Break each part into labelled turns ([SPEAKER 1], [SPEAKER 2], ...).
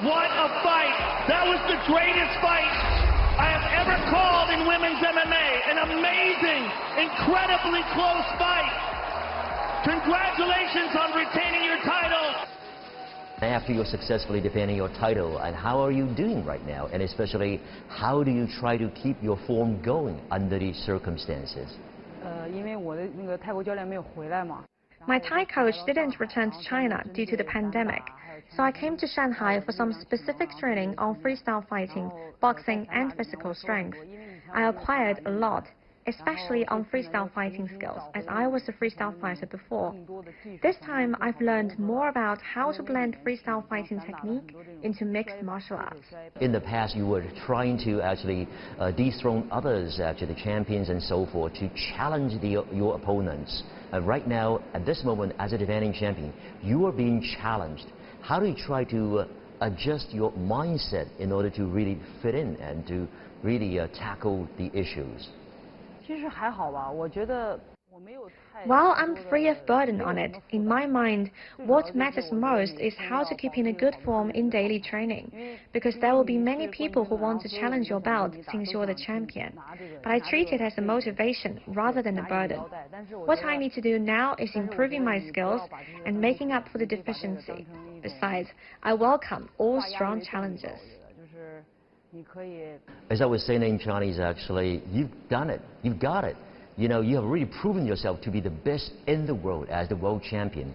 [SPEAKER 1] What a fight! That was the greatest fight I have ever called in women's MMA. An amazing, incredibly close fight. Congratulations on retaining your title.
[SPEAKER 2] After you're successfully defending your title, and how are you doing right now? And especially, how do you try to keep your form going under these circumstances?
[SPEAKER 3] My Thai coach didn't return to China due to the pandemic, so I came to Shanghai for some specific training on freestyle fighting, boxing, and physical strength. I acquired a lot, especially on freestyle fighting skills, as I was a freestyle fighter before. This time, I've learned more about how to blend freestyle fighting technique into mixed martial arts.
[SPEAKER 2] In the past, you were trying to actually dethrone others, actually the champions and so forth, to challenge your opponents. Right now, at this moment, as a defending champion, you are being challenged. How do you try to adjust your mindset in order to really fit in and to really tackle the issues?
[SPEAKER 3] While I'm free of burden on it, in my mind, what matters most is how to keep in a good form in daily training, because there will be many people who want to challenge your belt since you're the champion. But I treat it as a motivation rather than a burden. What I need to do now is improving my skills and making up for the deficiency. Besides, I welcome all strong challenges.
[SPEAKER 2] As I was saying in Chinese, actually, you've done it. You've got it. You know, you have really proven yourself to be the best in the world as the world champion.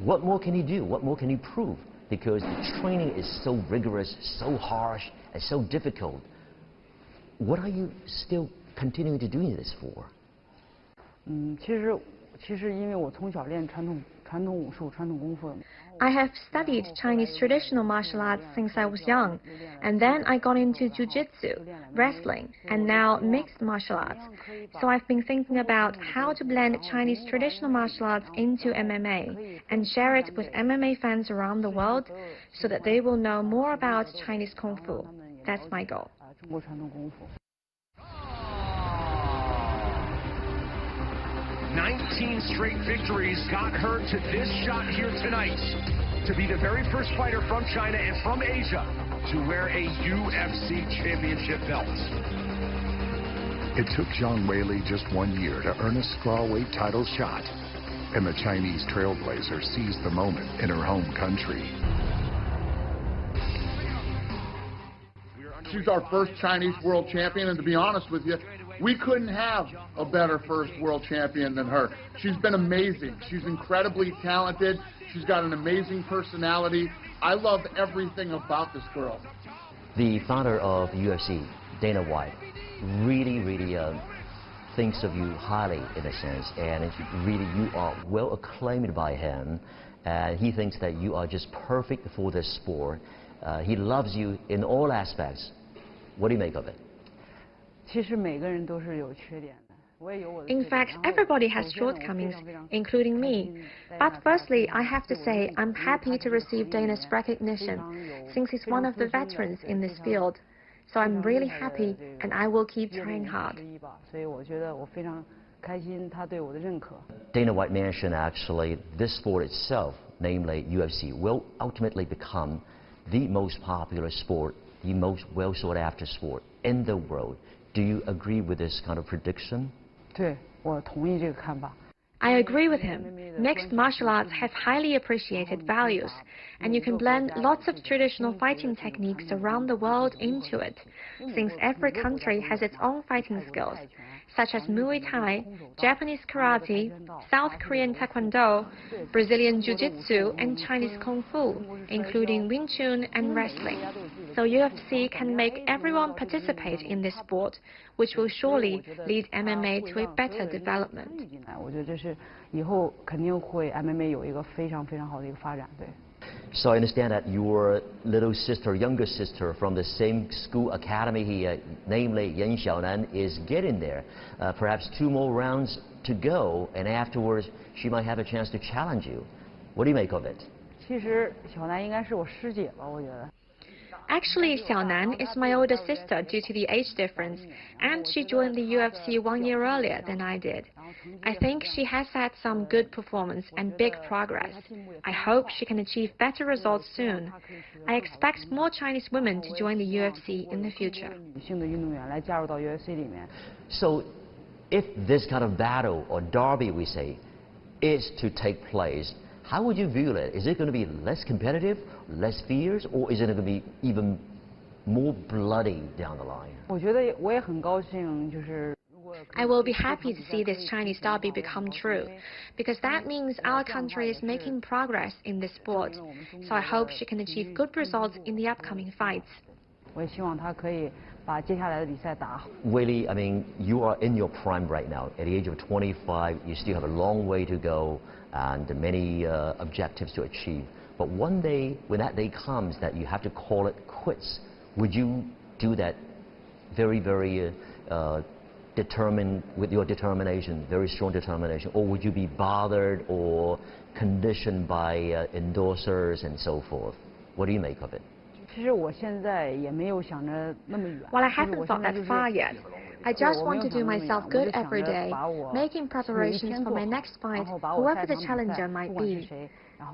[SPEAKER 2] What more can you do? What more can you prove? Because the training is so rigorous, so harsh, and so difficult. What are you still continuing to do this for?
[SPEAKER 3] I have studied Chinese traditional martial arts since I was young, and then I got into jiu-jitsu, wrestling, and now mixed martial arts. So I've been thinking about how to blend Chinese traditional martial arts into MMA and share it with MMA fans around the world so that they will know more about Chinese Kung Fu. That's my goal.
[SPEAKER 4] 19 straight victories got her to this shot here tonight, to be the very first fighter from China and from Asia to wear a UFC championship belt.
[SPEAKER 5] It took Zhang Weili just 1 year to earn a strawweight title shot, and the Chinese trailblazer seized the moment in her home country.
[SPEAKER 6] She's our first Chinese world champion, and to be honest with you, we couldn't have a better first world champion than her. She's been amazing. She's incredibly talented. She's got an amazing personality. I love everything about this girl.
[SPEAKER 2] The founder of UFC, Dana White, really thinks of you highly in a sense, and really you are well acclaimed by him, and he thinks that you are just perfect for this sport. He loves you in all aspects. What do you make of it?
[SPEAKER 3] In fact, everybody has shortcomings, including me. But firstly, I have to say I'm happy to receive Dana's recognition, since he's one of the veterans in this field. So I'm really happy, and I will keep trying hard.
[SPEAKER 2] Dana White mentioned actually this sport itself, namely UFC, will ultimately become the most popular sport, the most well sought after sport in the world. Do you agree with this kind of prediction?
[SPEAKER 3] I agree with him. Mixed martial arts have highly appreciated values, and you can blend lots of traditional fighting techniques around the world into it, since every country has its own fighting skills, such as Muay Thai, Japanese Karate, South Korean Taekwondo, Brazilian Jiu-Jitsu, and Chinese Kung Fu, including Wing Chun and wrestling. So UFC can make everyone participate in this sport, which will surely lead MMA to a better development.
[SPEAKER 2] So I understand that your little sister, younger sister from the same school academy here, namely Yan Xiaonan, is getting there. Perhaps 2 more rounds to go, and afterwards she might have a chance to challenge you. What do you make of it?
[SPEAKER 3] Actually, Xiaonan is my older sister due to the age difference, and she joined the UFC 1 year earlier than I did. I think she has had some good performance and big progress. I hope she can achieve better results soon. I expect more Chinese women to join the UFC in the future.
[SPEAKER 2] So, if this kind of battle, or derby we say, is to take place, how would you view it? Is it going to be less competitive, less fierce, or is it going to be even more bloody down the line?
[SPEAKER 3] I will be happy to see this Chinese derby become true, because that means our country is making progress in this sport. So I hope she can achieve good results in the upcoming fights.
[SPEAKER 2] Weili, I mean, you are in your prime right now. At the age of 25, you still have a long way to go and many objectives to achieve. But one day, when that day comes that you have to call it quits, would you do that very, very determined, with your determination, very strong determination, or would you be bothered or conditioned by endorsers and so forth? What do you make of it?
[SPEAKER 3] Well, I haven't thought that far yet. I just want to do myself good every day, making preparations for my next fight, whoever the challenger might be.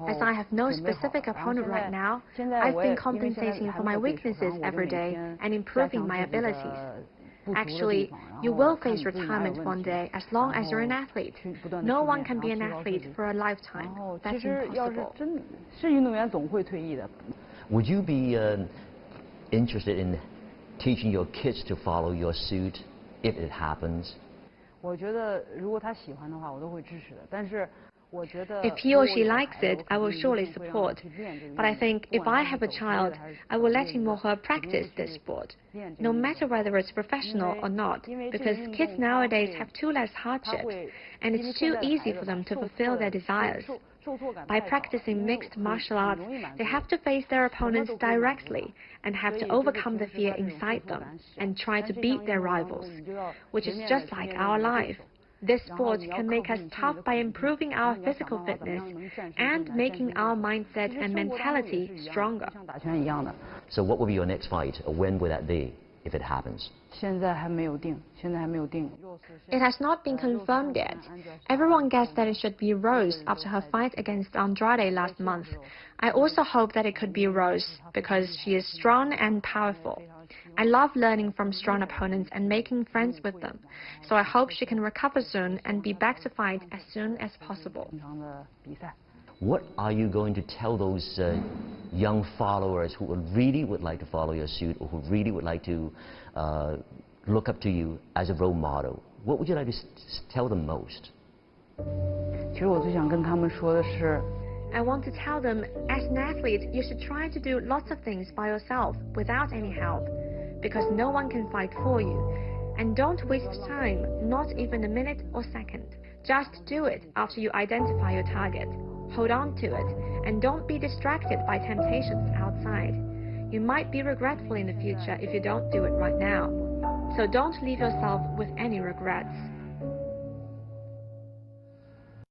[SPEAKER 3] As I have no specific opponent right now, I've been compensating for my weaknesses every day and improving my abilities. Actually, you will face retirement one day as long as you're an athlete. No one can be an athlete for a lifetime. That's impossible.
[SPEAKER 2] Would you be interested in teaching your kids to follow your suit if it happens?
[SPEAKER 3] If he or she likes it, I will surely support. But I think if I have a child, I will let him or her practice this sport, no matter whether it's professional or not, because kids nowadays have too less hardship, and it's too easy for them to fulfill their desires. By practicing mixed martial arts, they have to face their opponents directly and have to overcome the fear inside them and try to beat their rivals, which is just like our life. This sport can make us tough by improving our physical fitness and making our mindset and mentality stronger.
[SPEAKER 2] So what will be your next fight, or when will that be, if it happens?
[SPEAKER 3] It has not been confirmed yet. Everyone guessed that it should be Rose after her fight against Andrade last month. I also hope that it could be Rose, because she is strong and powerful. I love learning from strong opponents and making friends with them. So I hope she can recover soon and be back to fight as soon as possible.
[SPEAKER 2] What are you going to tell those young followers who really would like to follow your suit, or who really would like to look up to you as a role model? What would you like to tell them most?
[SPEAKER 3] I want to tell them, as an athlete, you should try to do lots of things by yourself without any help, because no one can fight for you. And don't waste time, not even a minute or second. Just do it after you identify your target. Hold on to it, and don't be distracted by temptations outside. You might be regretful in the future if you don't do it right now. So don't leave yourself with any regrets.